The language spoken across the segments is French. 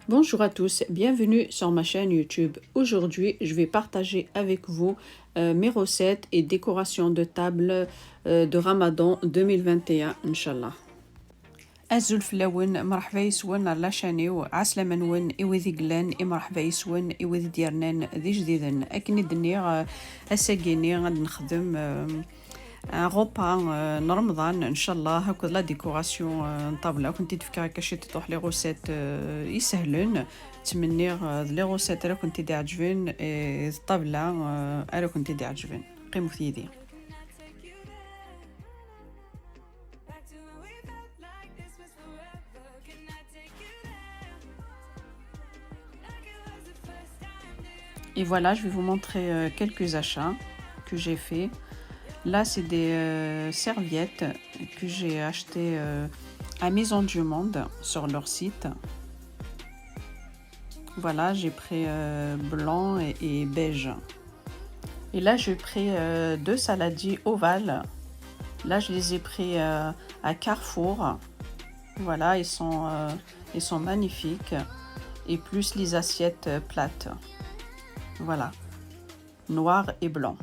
Bonjour à tous, bienvenue sur ma chaîne YouTube. Aujourd'hui, je vais partager avec vous mes recettes et décorations de table de Ramadan 2021, Inch'Allah. أزول فلاون مرحبا يسون على شانيو عسلامة نون إوذي قلان مرحبا يسون إوذي ديرنان ذي جديدن أكني دنيا أساقيني غاد نخدم ان غوبا رمضان ان شاء الله هكذا لا ديكوراسيون طابله كنت تفكر كاشي تطوح لي غوسيت يسهلون تمنيغ لي غوسيت راه كنت دي عجبن الطابله راه كنت دي عجبن قيموا في يدي. Et voilà, je vais vous montrer quelques achats que j'ai fait. Là, c'est des serviettes que j'ai achetées à Maison du Monde sur leur site. Voilà, j'ai pris blanc et beige. Et là, j'ai pris deux saladiers ovales. Là, je les ai pris à Carrefour. Voilà, ils sont magnifiques. Et plus les assiettes plates. Voilà, noir et blanc.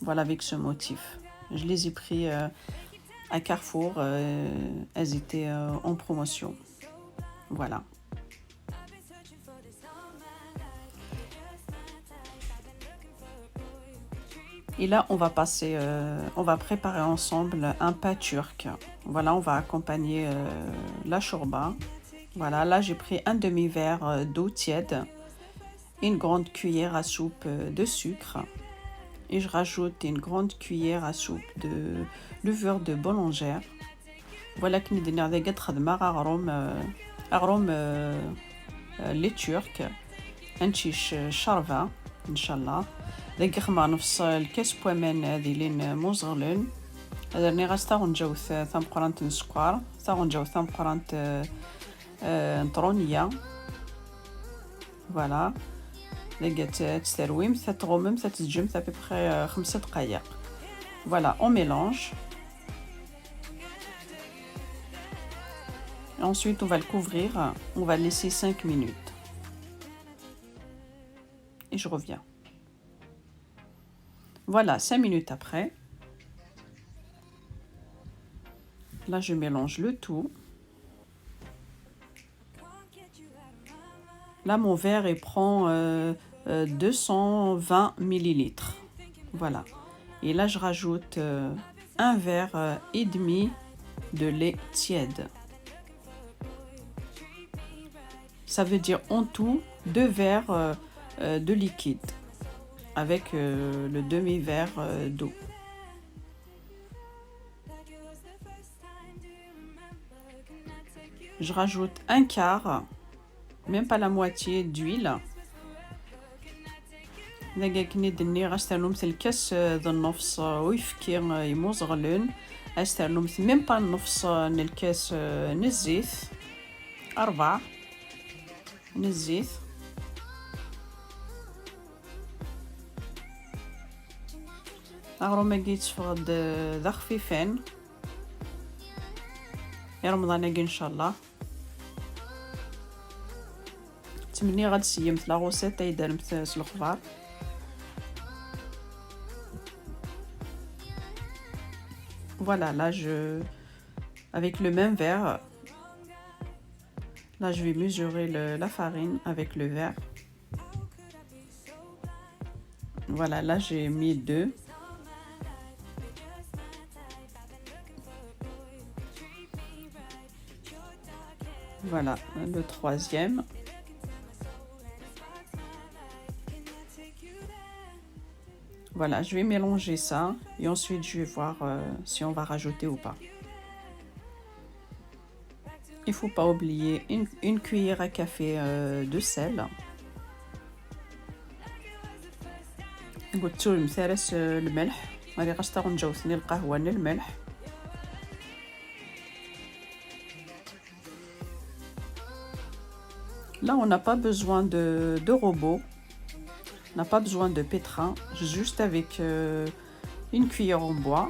Voilà, avec ce motif. Je les ai pris à Carrefour. Elles étaient en promotion. Voilà. Et là, on va préparer ensemble un plat turc. Voilà, on va accompagner la shorba. Voilà, là, j'ai pris un demi-verre d'eau tiède, une grande cuillère à soupe de sucre. Et je rajoute une grande cuillère à soupe de levure de boulangère. Voilà que nous donnons des gâteaux de arôme les turcs. Un chiche charva, Inch'Allah. دقيق خمار نفس الكاس بوامان هذه لين موزغلون هذا راني غاستا غنجوث ثم قرانت سكر ثا غنجوث ثم قرانت نطرونيه فوالا لقات تسترويم تتغمم تتجم تابيبخي 5 دقائق فوالا اون ميلانج. Ensuite on va le couvrir, on va le laisser 5 minutes et je reviens. Voilà, 5 minutes après. Là, je mélange le tout. Là, mon verre, il prend 220 millilitres. Voilà. Et là, je rajoute un verre et demi de lait tiède. Ça veut dire en tout 2 verres de liquide. Avec le demi-verre d'eau. Je rajoute un quart, même pas la moitié d'huile. دقيقني دني غاستعملو مثل الكاس ذا النص ويفكي يموزغلون غاستعملو مثل ميم با النص الكاس نزيت 4 نزيت. أغرو جيت فغد ذا خفيفين يا رمضان إن شاء الله تمني غاد سيمت لا غوسيت يدرمت الخضار. Voilà, là avec le même verre, là je vais mesurer la farine avec le verre. Voilà, là j'ai mis 2. Voilà, le troisième. Voilà, je vais mélanger ça et ensuite je vais voir si on va rajouter ou pas. Il ne faut pas oublier une cuillère à café de sel. قلت المثارس الملح ماني غاستا غنجوثني القهوه الملح. Là, on n'a pas besoin de robot, on n'a pas besoin de pétrin, juste avec une cuillère en bois.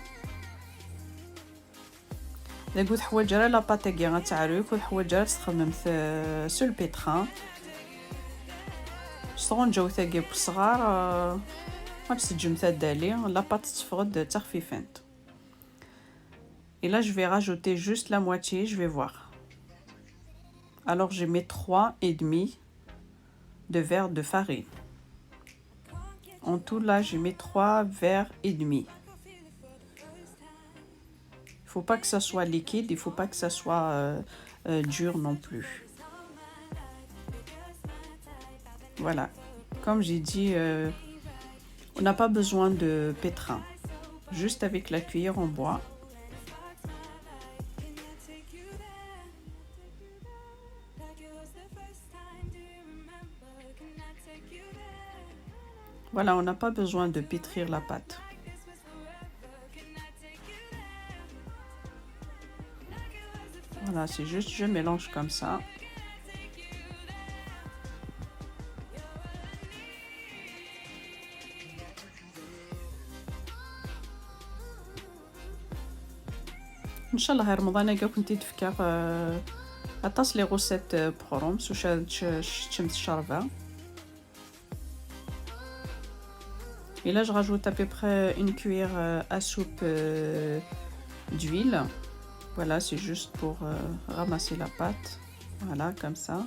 إذا قلت حوايج لا باتيكي غتعرف وحوايج تخدم سو البيتران شطون جاو ثاقي بصغار غتسجم تدالي لا بات تفقد تخفيفنت. Et là je vais rajouter juste la moitié, je vais voir. Alors je mets 3,5 de verre de farine. En tout là je mets 3 verres et demi. Il faut pas que ça soit liquide, il faut pas que ça soit dur non plus. Voilà, comme j'ai dit, on n'a pas besoin de pétrin. Juste avec la cuillère en bois. Voilà, on n'a pas besoin de pétrir la pâte. Voilà, c'est juste, je mélange comme ça. ان شاء الله رمضان كاع كنتي تفكر اطاس لي غوسيت برومس واش شمت الشربه. Et là je rajoute à peu près une cuillère à soupe d'huile. Voilà, c'est juste pour ramasser la pâte. Voilà, comme ça.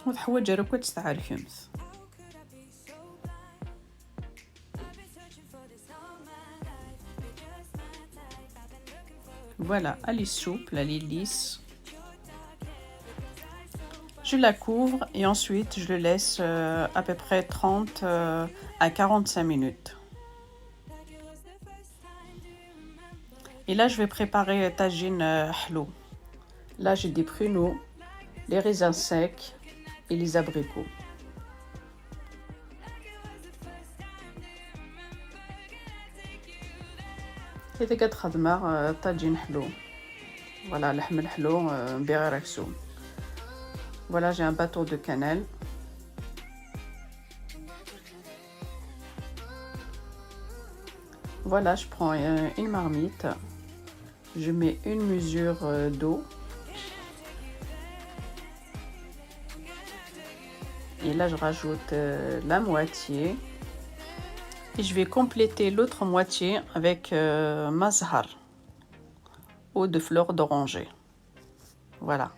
وحوايج راه كنت تعرفيهم. Voilà, elle est souple, elle est lisse. Je la couvre et ensuite je le laisse à peu près 30 à 45 minutes. Et là je vais préparer tagine halou. Là j'ai des pruneaux, les raisins secs et les abricots. إذا كنت خدمة طاجين حلو. Voilà, لحم الحلو بغير ركسوم. Voilà, j'ai un bateau de cannelle. Voilà, je prends une marmite. Je mets une mesure d'eau. Et là, je rajoute la moitié. Et je vais compléter l'autre moitié avec mazhar, eau de fleur d'oranger. Voilà.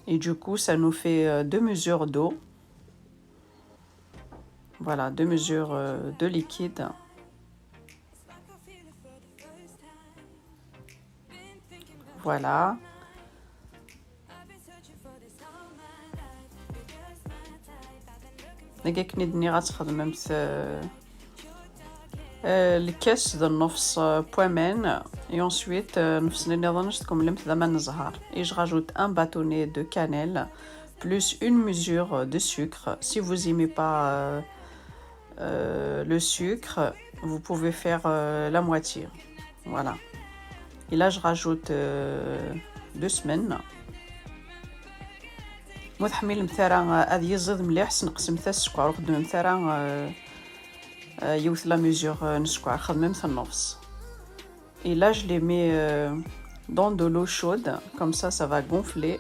Et du coup, ça nous fait 2 mesures d'eau. Voilà, 2 mesures de liquide. Voilà. لقيت كني غتخدم الكاس د النص بوامين et ensuite نفس اللي نظنشتكم لمت ذا من الزهر et je rajoute un bâtonnet de cannelle plus une mesure de sucre. Si vous aimez pas le sucre, vous pouvez faire la moitié. Voilà. Et là je rajoute 2 semaines. وتحميل مثلا هذه يزيد مليح سنقسم حتى السكر وخدم مثلا يوث لا ميزور نسكر خدم مثلا النص. Et là je les mets dans de l'eau chaude, comme ça va gonfler.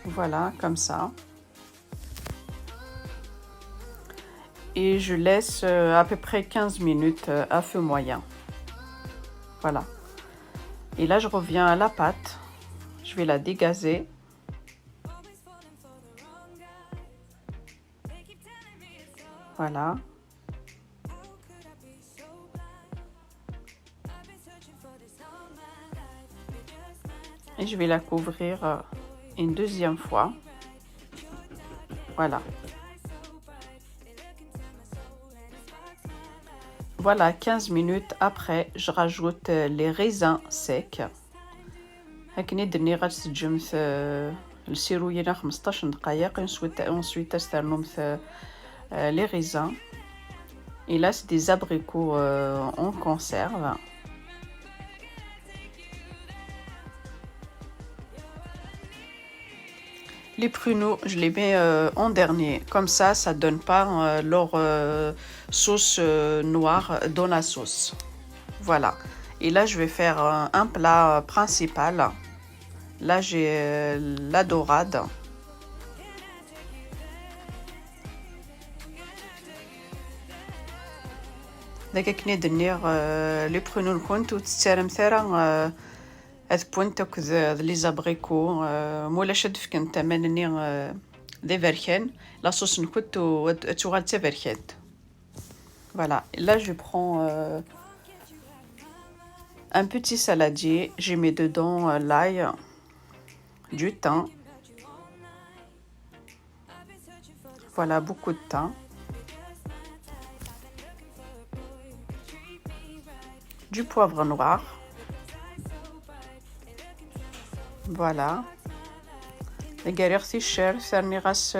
Voilà, comme ça. Et je laisse à peu près 15 minutes à feu moyen. Voilà. Et là je reviens à la pâte. Je vais la dégazer. Voilà. Et je vais la couvrir une deuxième fois. Voilà. Voilà, 15 minutes après, je rajoute les raisins secs. هكني درني غتسجم السيروية 15 دقائق. ensuite استرنم les raisins. Et là c'est des abricots en conserve. Les pruneaux, je les mets en dernier. Comme ça donne pas leur sauce noire dans la sauce. Voilà. Et là, je vais faire un plat principal. Là, j'ai la dorade. داك كني دنيغ لي برونو الكونت وتسترم ثرا هاد بوينتوك لي زابريكو مولا شد فكن تمانني دي فيركين لا صوص نكوت وتوغال تا فيركيت. Voilà, et là je prends un petit saladier, je mets dedans l'ail, du thym. Voilà, beaucoup de thym. Du poivre noir. Voilà. القريغ الشر ثاني غاس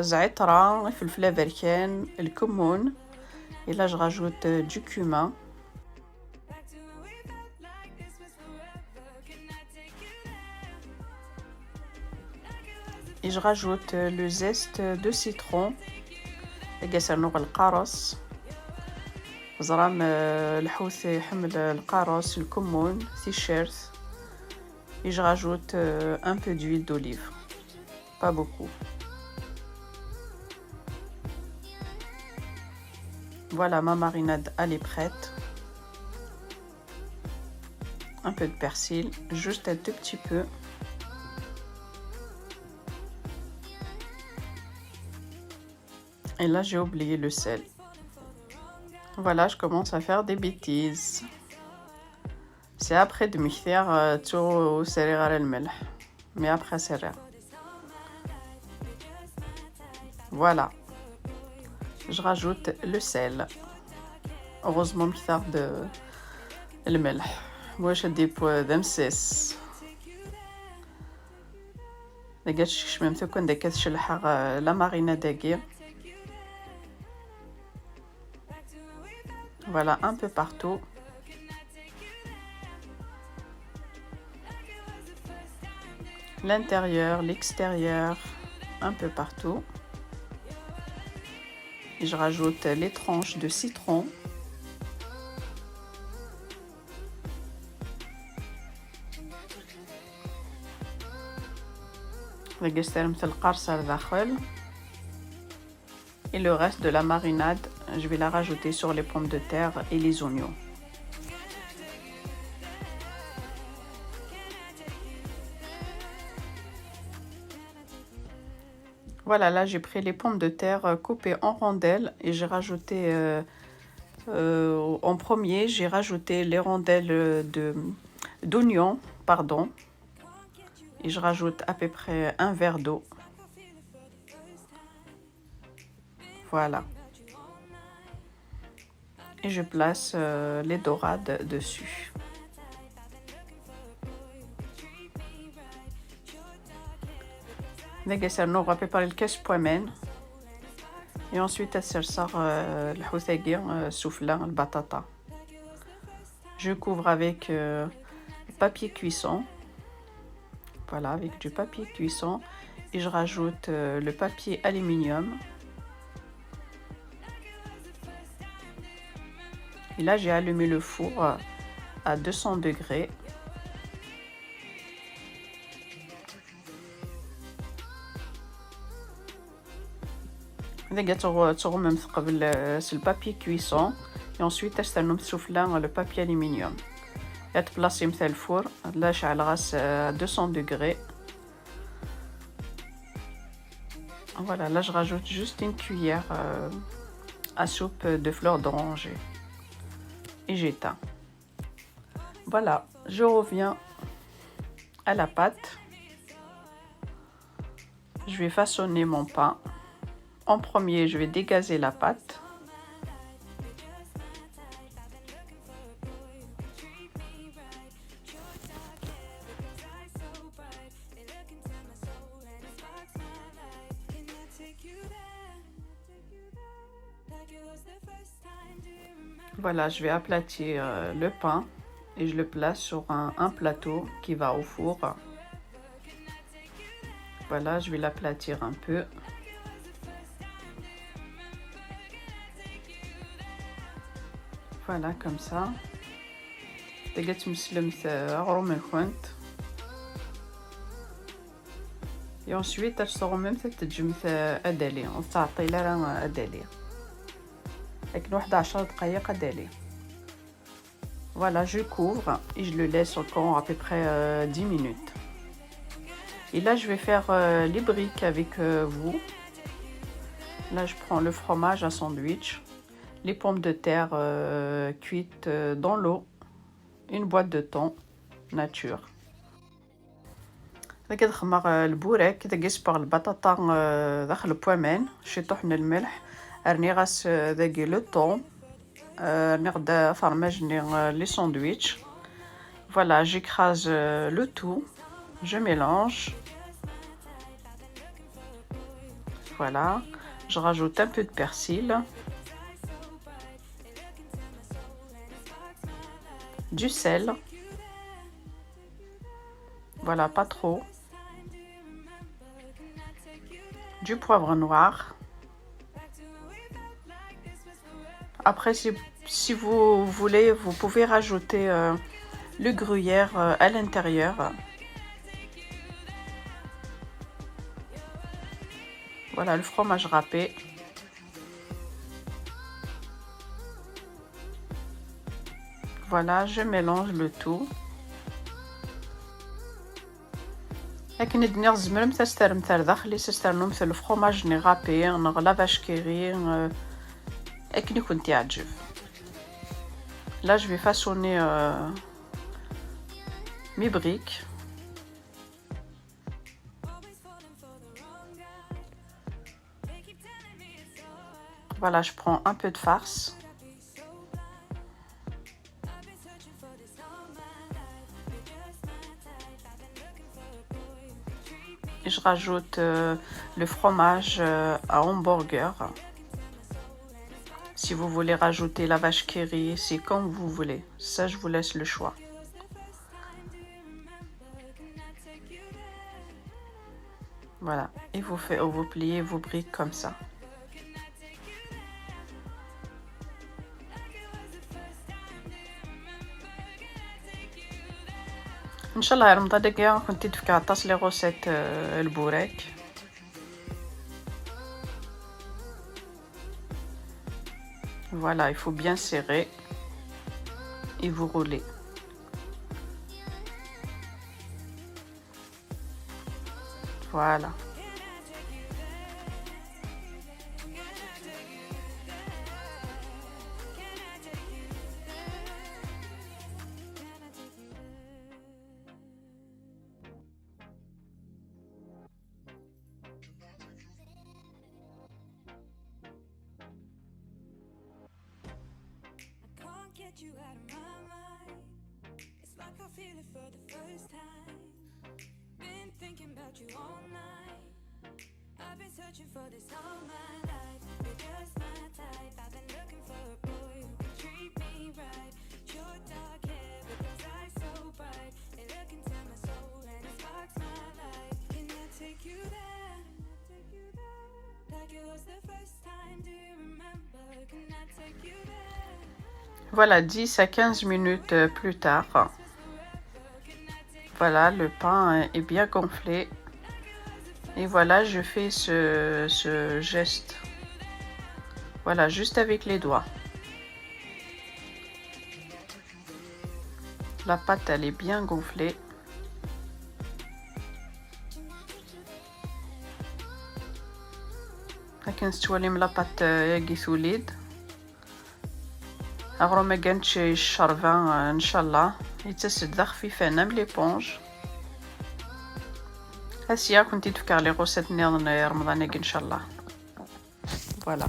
زعترة الفلفل افريكان الكمون. Et là je rajoute du cumin. Et je rajoute le zeste de citron. قاسرنوغ القارص زرام الحوث يحمل القارص الكمون تيشيرت. Et je rajoute un peu d'huile d'olive, pas beaucoup. Voilà, ma marinade elle est prête. Un peu de persil, juste un tout petit peu. Et là j'ai oublié le sel. Voilà, je commence à faire des bêtises. C'est après de مكثير تو سرير على الملح. Mais après سرير. Voilà. Je rajoute le sel. Heureusement مكثر de الملح. واش دي دمسس. لقيتش شممتو كون داك الشلحة لا ماريناداكي. Voilà, un peu partout. L'intérieur, l'extérieur, un peu partout. Et je rajoute les tranches de citron. Et le reste de la marinade, je vais la rajouter sur les pommes de terre et les oignons. Voilà, là j'ai pris les pommes de terre coupées en rondelles et j'ai rajouté en premier, j'ai rajouté les rondelles d'oignons, pardon. Et je rajoute à peu près un verre d'eau. Voilà. Et je place les dorades dessus. نقصر préparer le cache poimen. Et ensuite أسرسر الحوثاقي soufflé le batata. Je couvre avec papier cuisson. Voilà, avec du papier cuisson. Et je rajoute le papier aluminium. Et là, j'ai allumé le four à 200 degrés. C'est le papier cuisson. Et ensuite, le papier aluminium. Et placer le four. Là, j'ai à 200 degrés. Voilà, là, je rajoute juste une cuillère à soupe de fleurs d'oranger. Et j'éteins. Voilà, je reviens à la pâte. Je vais façonner mon pain. En premier, je vais dégazer la pâte. Voilà, je vais aplatir le pain et je le place sur un plateau qui va au four. Voilà, je vais l'aplatir un peu. Voilà, comme ça. تلقى مسلمت غروم الكونت. Et ensuite, تشتغل même تتجمث أدالي. وتعطي لها أدالي. لكن واحد 10 دقايق أدالي. Voilà, je couvre et je le laisse encore à peu près 10 minutes. Et là, je vais faire les briques avec vous. Là, je prends le fromage à sandwich, les pommes de terre cuites dans l'eau, une boîte de thon nature. كده كنخمر البوراك كده كيصبغ البطاطا داخل البوامان شي طحن الملح راني غاس داكي لو طون راني غدا فرماجني لي ساندويتش. Voilà, j'écrase le tout, je mélange. Voilà, je rajoute un peu de persil, du sel, voilà, pas trop, du poivre noir. Après, si vous voulez, vous pouvez rajouter le gruyère à l'intérieur. Voilà, le fromage râpé. Voilà, je mélange le tout. لكن الدنيا زمرم تسترم تاع داخلي تسترنو مثل الفرomage ني رابي نغلا باش كيري لكن يكون تعجب. Là, je vais façonner mes briques. Voilà, je prends un peu de farce. Et je rajoute le fromage à hamburger. Si vous voulez rajouter la vache qui rit, c'est comme vous voulez. Ça, je vous laisse le choix. Voilà. Et vous pliez vos briques comme ça. ان شاء الله يا رمضان دقيقة كنت تفكر عطاس لي غوسيت البوراك. Voilà, il faut bien serrer et vous roulez. Voilà. Get you out of my mind. It's like I feel it for the first time. Been thinking about you all night. I've been searching for this all my life. You're just my type. I've been looking for a boy who can treat me right. Your dark hair with those eyes so bright. They look into my soul and it sparks my life. Can I take you there? Like it was the first time. Do you remember? Can I take you there? Voilà, 10 à 15 minutes plus tard. Voilà, le pain est bien gonflé. Et voilà, je fais ce geste. Voilà, juste avec les doigts. La pâte, elle est bien gonflée. لكن ستولي la pâte ياكي سوليد. أغرو ما كانتش الشربان ان شاء الله يتسد خفيفه نام ليبونج. هاسيا كنت تفكر لي غوسيت نيضن رمضان ان شاء الله. فوالا.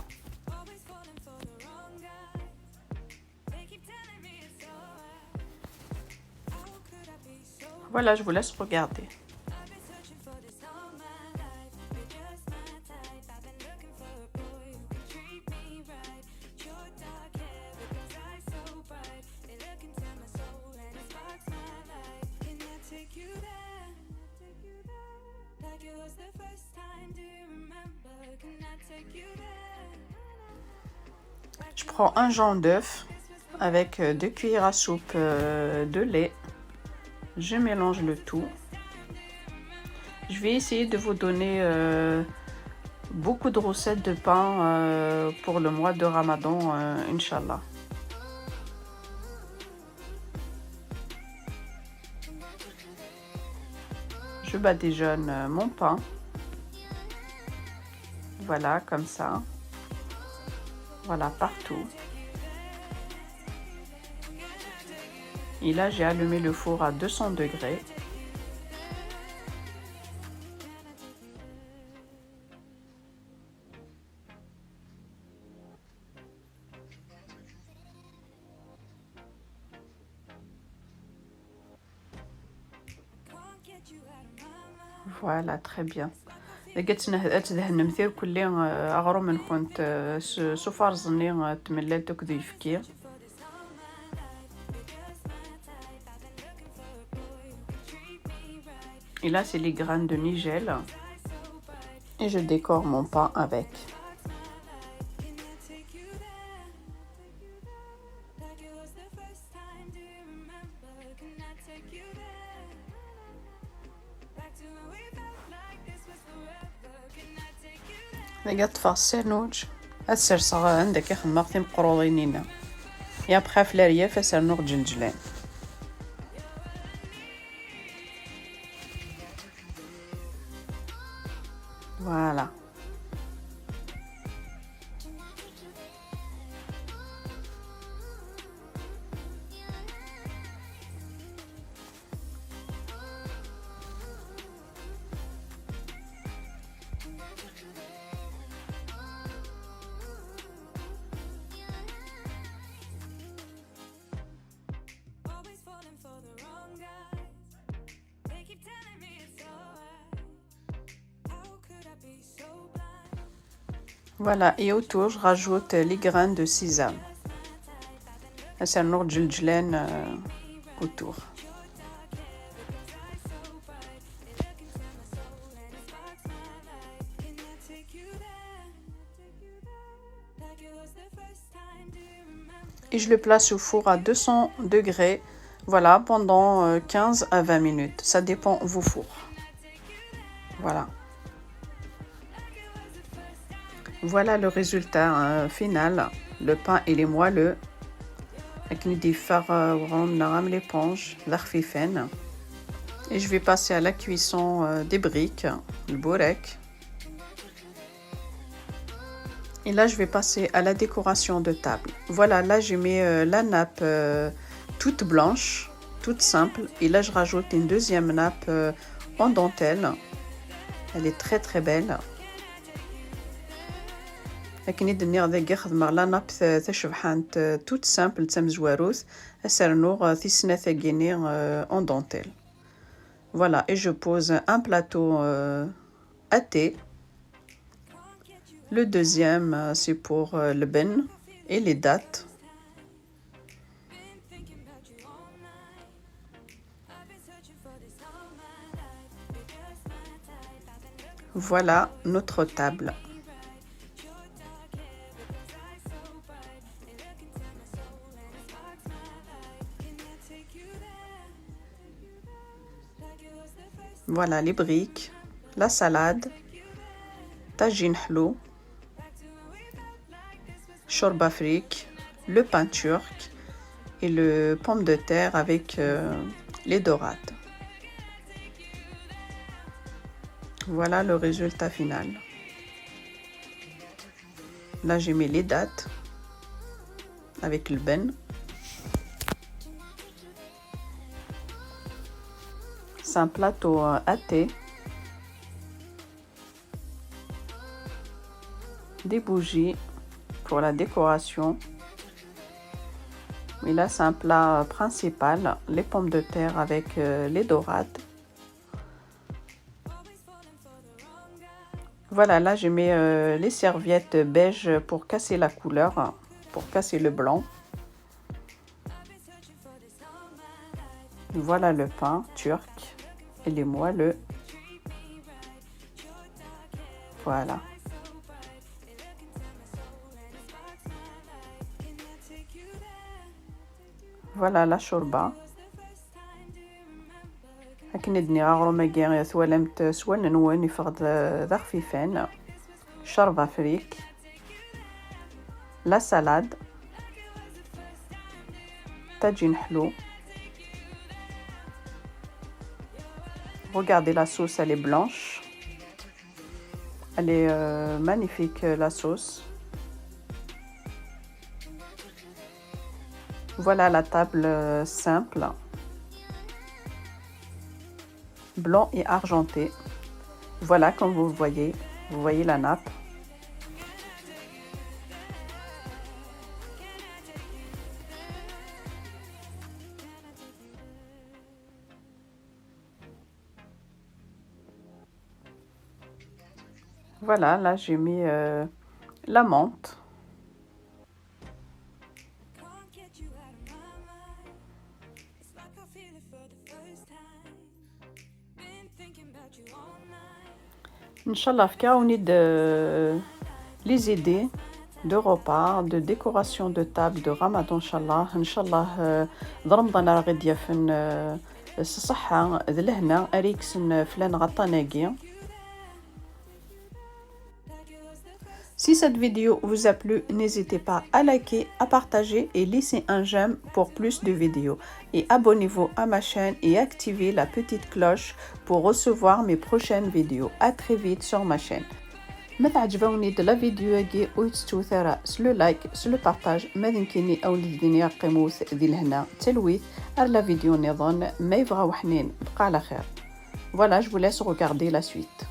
Voilà, je vous laisse regarder. Like it was the Je prends un jaune d'œuf avec 2 cuillères à soupe de lait. Je mélange le tout. Je vais essayer de vous donner beaucoup de recettes de pain pour le mois de Ramadan, Inch'Allah. Je badigeonne mon pain. Voilà, comme ça. Voilà, partout. Et là, j'ai allumé le four à 200 degrés. Voilà, très bien. لقيت أتدهن مثير كلي أغرو من كنت سفار زني تملات كذي فكي. Et là, c'est les graines de nigel. Et je décore mon pain avec. لقيت فاسينوج أسر صغا عندك يخمق ثم قروضينينا يا بخاف لارياف أسر نوغ جلجلان. Voilà. Voilà, et autour, je rajoute les graines de sésame. C'est un autre jiljilan autour. Et je le place au four à 200 degrés, voilà, pendant 15 à 20 minutes. Ça dépend vos fours. Voilà. Voilà le résultat final. Le pain il est moelleux. Avec des fards l'éponge, l'arfifène. Et je vais passer à la cuisson des briques, le borek. Et là je vais passer à la décoration de table. Voilà, là j'ai mis la nappe toute blanche, toute simple. Et là je rajoute une deuxième nappe en dentelle. Elle est très très belle. لكن يدني غادي يخدم على ناب تشبحانت توت سامبل تسم زواروث اسرنو ثيسنا ثاقيني en dentelle. Voilà, et je pose un plateau à thé. Le deuxième c'est pour le ben et les dattes. Voilà notre table. Voilà les briques, la salade, tagine hello, shorba fric, le pain turc et le pomme de terre avec les dorades. Voilà le résultat final. Là j'ai mis les dattes avec le ben. C'est un plateau à thé, des bougies pour la décoration. Mais là c'est un plat principal, les pommes de terre avec les dorades. Voilà, là j'ai mis les serviettes beige pour casser la couleur, pour casser le blanc. Voilà le pain turc. Il est moelleux. Voilà. فوالا لا شوربه هاك ندني غاغرو ماكي ثوالمت سوان نوان يفقد ذا خفيفان شربة فريك لا سالاد طاجين حلو. Regardez la sauce, elle est blanche. Elle est magnifique la sauce. Voilà la table simple. Blanc et argenté. Voilà comme vous voyez la nappe. Voilà, là j'ai mis la menthe. Inch'Allah, on a les idées de repas, de décoration de table de Ramadan, Inch'Allah. Inch'Allah, Ramadan راه غادي يفن الصحة ذ الهنا أريكسن فلان غطاناكي. Si cette vidéo vous a plu, n'hésitez pas à liker, à partager et laisser un j'aime pour plus de vidéos. Et abonnez-vous à ma chaîne et activez la petite cloche pour recevoir mes prochaines vidéos. À très vite sur ma chaîne. متى عجبوني de la vidéo كي ويتستو ثرا سلو لايك سلو بارتاج ما يمكنني او الدنيا قيموث ذي الهنا تلويث لا فيديو نظن ما يبغى وحنين بقى على خير. Voilà, je vous laisse regarder la suite.